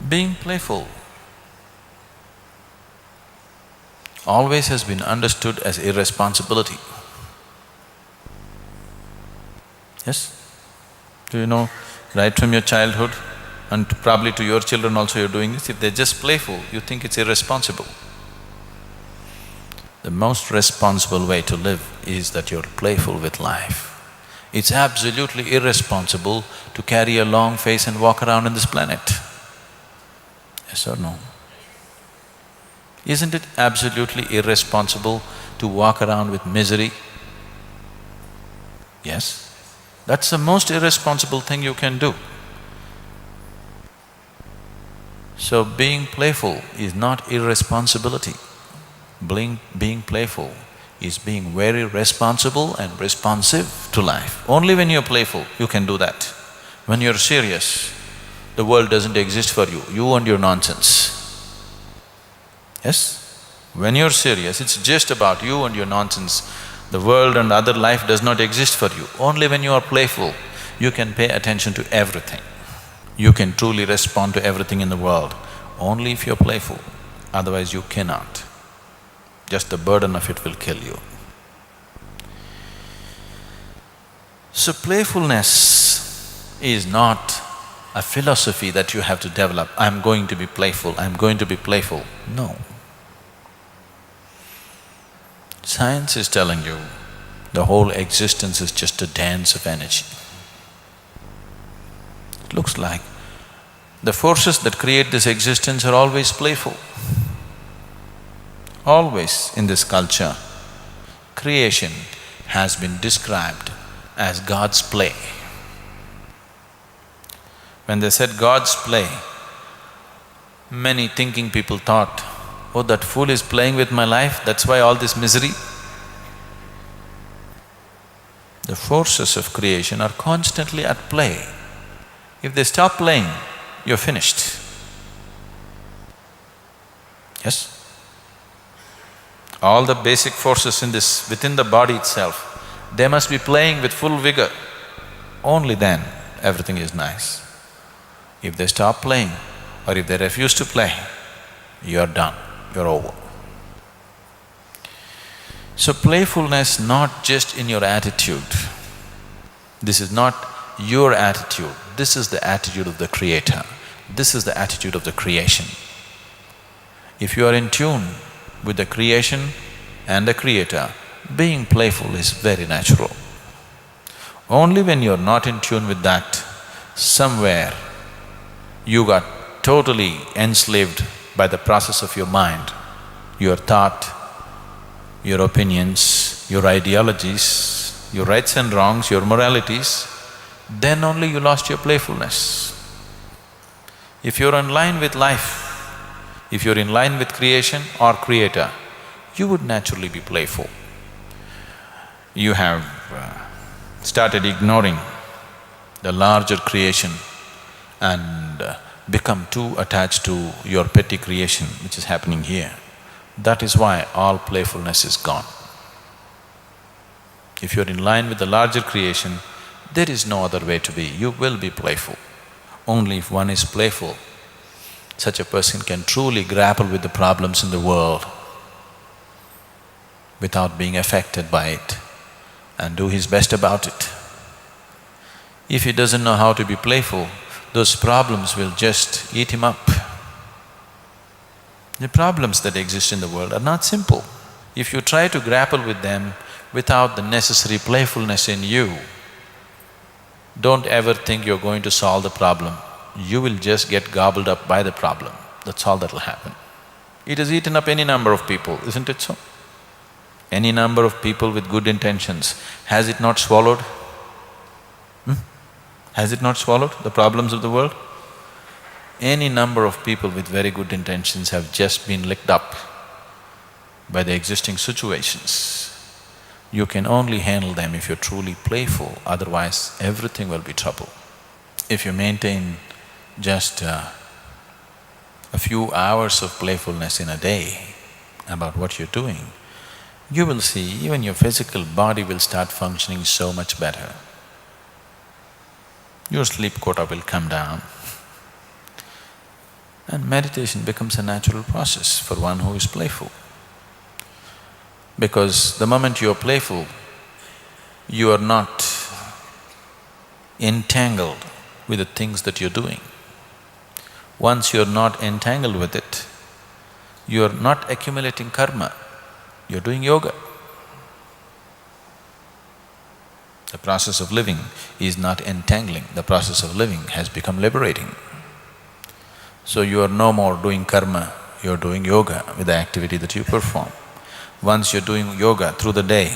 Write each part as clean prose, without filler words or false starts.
Being playful always has been understood as irresponsibility. Yes? Do you know, right from your childhood and probably to your children also you're doing this, if they're just playful, you think it's irresponsible. The most responsible way to live is that you're playful with life. It's absolutely irresponsible to carry a long face and walk around on this planet. Yes or no? Isn't it absolutely irresponsible to walk around with misery? Yes? That's the most irresponsible thing you can do. So being playful is not irresponsibility. Being playful is being very responsible and responsive to life. Only when you're playful, you can do that. When you're serious, the world doesn't exist for you, you and your nonsense. Yes? When you're serious, it's just about you and your nonsense. The world and other life does not exist for you. Only when you are playful, you can pay attention to everything. You can truly respond to everything in the world, only if you're playful. Otherwise you cannot. Just the burden of it will kill you. So playfulness is not a philosophy that you have to develop. I'm going to be playful, I'm going to be playful. No. Science is telling you the whole existence is just a dance of energy. It looks like the forces that create this existence are always playful. Always in this culture, creation has been described as God's play. When they said God's play, many thinking people thought, oh, that fool is playing with my life, that's why all this misery. The forces of creation are constantly at play. If they stop playing, you're finished. Yes? All the basic forces within the body itself, they must be playing with full vigor. Only then everything is nice. If they stop playing or if they refuse to play, you're done, you're over. So playfulness not just in your attitude. This is not your attitude, this is the attitude of the Creator. This is the attitude of the creation. If you are in tune with the creation and the Creator, being playful is very natural. Only when you're not in tune with that, somewhere you got totally enslaved by the process of your mind, your thought, your opinions, your ideologies, your rights and wrongs, your moralities, then only you lost your playfulness. If you're in line with life, if you're in line with creation or Creator, you would naturally be playful. You have started ignoring the larger creation and become too attached to your petty creation, which is happening here. That is why all playfulness is gone. If you're in line with the larger creation, there is no other way to be, you will be playful. Only if one is playful, such a person can truly grapple with the problems in the world without being affected by it and do his best about it. If he doesn't know how to be playful, those problems will just eat him up. The problems that exist in the world are not simple. If you try to grapple with them without the necessary playfulness in you, don't ever think you're going to solve the problem. You will just get gobbled up by the problem, that's all that'll happen. It has eaten up any number of people, isn't it so? Any number of people with good intentions, has it not swallowed? Has it not swallowed the problems of the world? Any number of people with very good intentions have just been licked up by the existing situations. You can only handle them if you're truly playful, otherwise everything will be trouble. If you maintain just a few hours of playfulness in a day about what you're doing, you will see even your physical body will start functioning so much better. Your sleep quota will come down And meditation becomes a natural process for one who is playful. Because the moment you are playful, you are not entangled with the things that you're doing. Once you're not entangled with it, you're not accumulating karma, you're doing yoga. The process of living is not entangling, the process of living has become liberating. So you are no more doing karma, you're doing yoga with the activity that you perform. Once you're doing yoga through the day,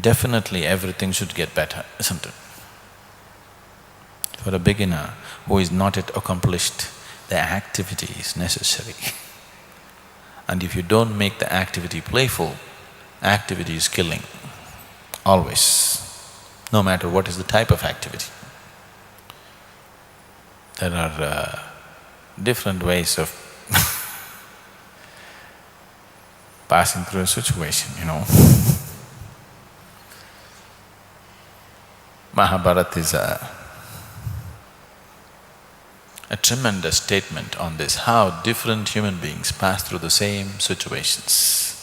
definitely everything should get better, isn't it? For a beginner who is not yet accomplished, the activity is necessary. And if you don't make the activity playful, activity is killing, always, no matter what is the type of activity. There are different ways of passing through a situation, Mahabharata is a tremendous statement on this, how different human beings pass through the same situations.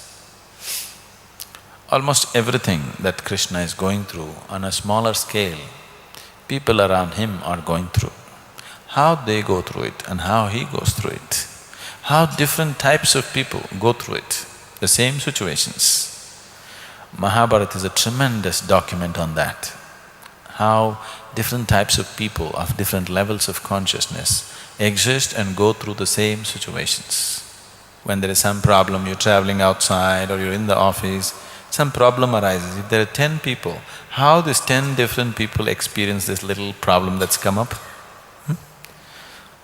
Almost everything that Krishna is going through on a smaller scale, people around him are going through. How they go through it and how he goes through it, how different types of people go through it, the same situations. Mahabharata is a tremendous document on that, how different types of people of different levels of consciousness exist and go through the same situations. When there is some problem, you're traveling outside or you're in the office, some problem arises. If there are 10 people, how these 10 different people experience this little problem that's come up?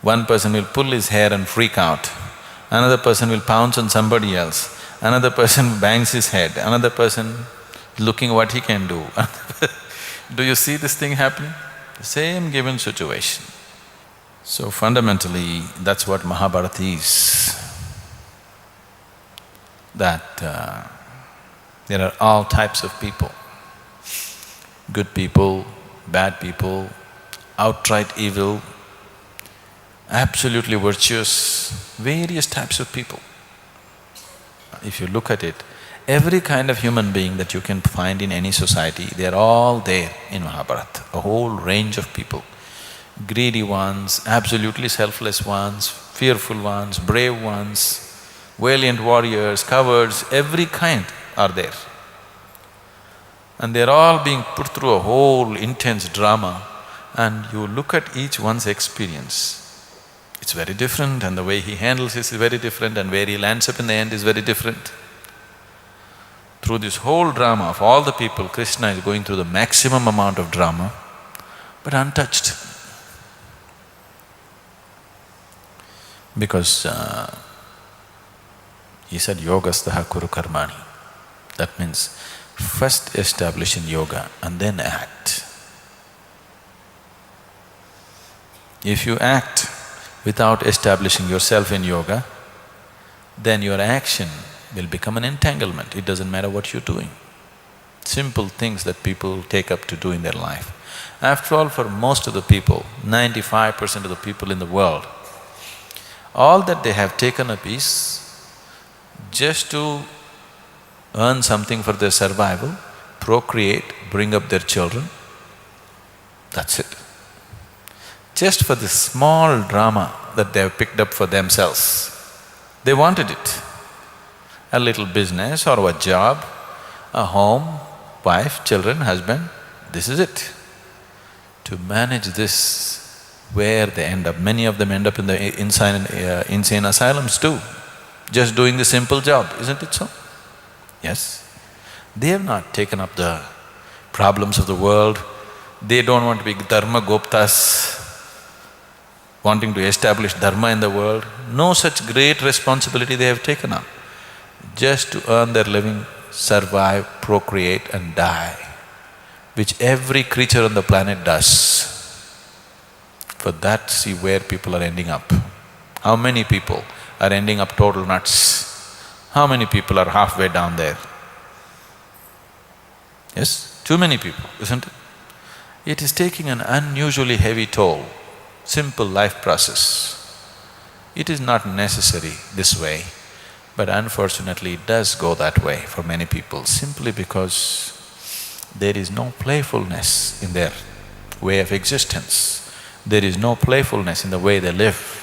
One person will pull his hair and freak out, another person will pounce on somebody else, another person bangs his head, another person looking what he can do. Do you see this thing happening? The same given situation. So fundamentally, that's what Mahabharata is. That there are all types of people, good people, bad people, outright evil, absolutely virtuous, various types of people. If you look at it, every kind of human being that you can find in any society, they're all there in Mahabharata, a whole range of people. Greedy ones, absolutely selfless ones, fearful ones, brave ones, valiant warriors, cowards, every kind are there. And they're all being put through a whole intense drama, and you look at each one's experience, it's very different, and the way he handles it is very different, and where he lands up in the end is very different. Through this whole drama of all the people, Krishna is going through the maximum amount of drama, but untouched. Because he said, yogastaha kuru karmani. That means first establish in yoga and then act. If you act without establishing yourself in yoga, then your action will become an entanglement. It doesn't matter what you're doing. Simple things that people take up to do in their life. After all, for most of the people, 95% of the people in the world, all that they have taken up is just to earn something for their survival, procreate, bring up their children, that's it. Just for this small drama that they have picked up for themselves, they wanted it. A little business or a job, a home, wife, children, husband, this is it. To manage this, where they end up, many of them end up in the insane asylums too, just doing the simple job, isn't it so? Yes. They have not taken up the problems of the world, they don't want to be dharma goptas, wanting to establish dharma in the world. No such great responsibility they have taken up. Just to earn their living, survive, procreate and die, which every creature on the planet does. For that, see where people are ending up. How many people are ending up total nuts? How many people are halfway down there? Yes, too many people, isn't it? It is taking an unusually heavy toll simple life process. It is not necessary this way, but unfortunately it does go that way for many people simply because there is no playfulness in their way of existence. There is no playfulness in the way they live.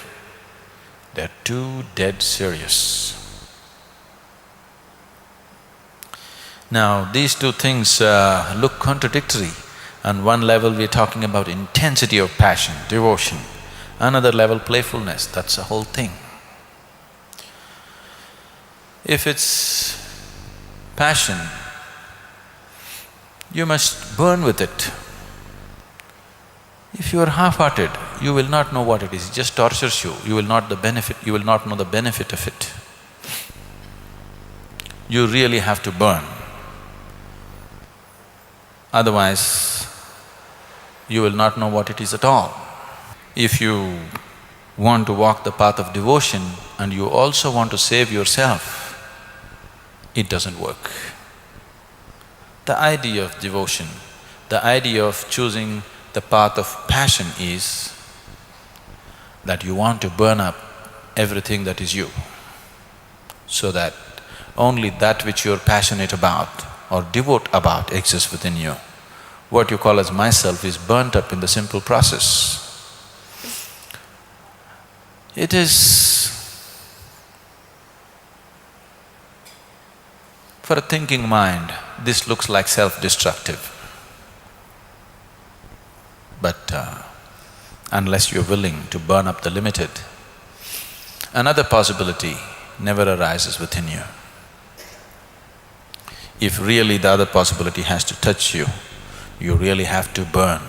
They're too dead serious. Now, these two things look contradictory. On one level, we're talking about intensity of passion, devotion. Another level, playfulness, that's the whole thing. If it's passion, you must burn with it. If you are half-hearted, you will not know what it is, it just tortures you, you will not know the benefit of it. You really have to burn. Otherwise, you will not know what it is at all. If you want to walk the path of devotion and you also want to save yourself, it doesn't work. The idea of devotion, the idea of choosing the path of passion is that you want to burn up everything that is you, so that only that which you're passionate about or devote about exists within you. What you call as myself is burnt up in the simple process. It is… for a thinking mind, this looks like self-destructive. But unless you're willing to burn up the limited, another possibility never arises within you. If really the other possibility has to touch you, you really have to burn.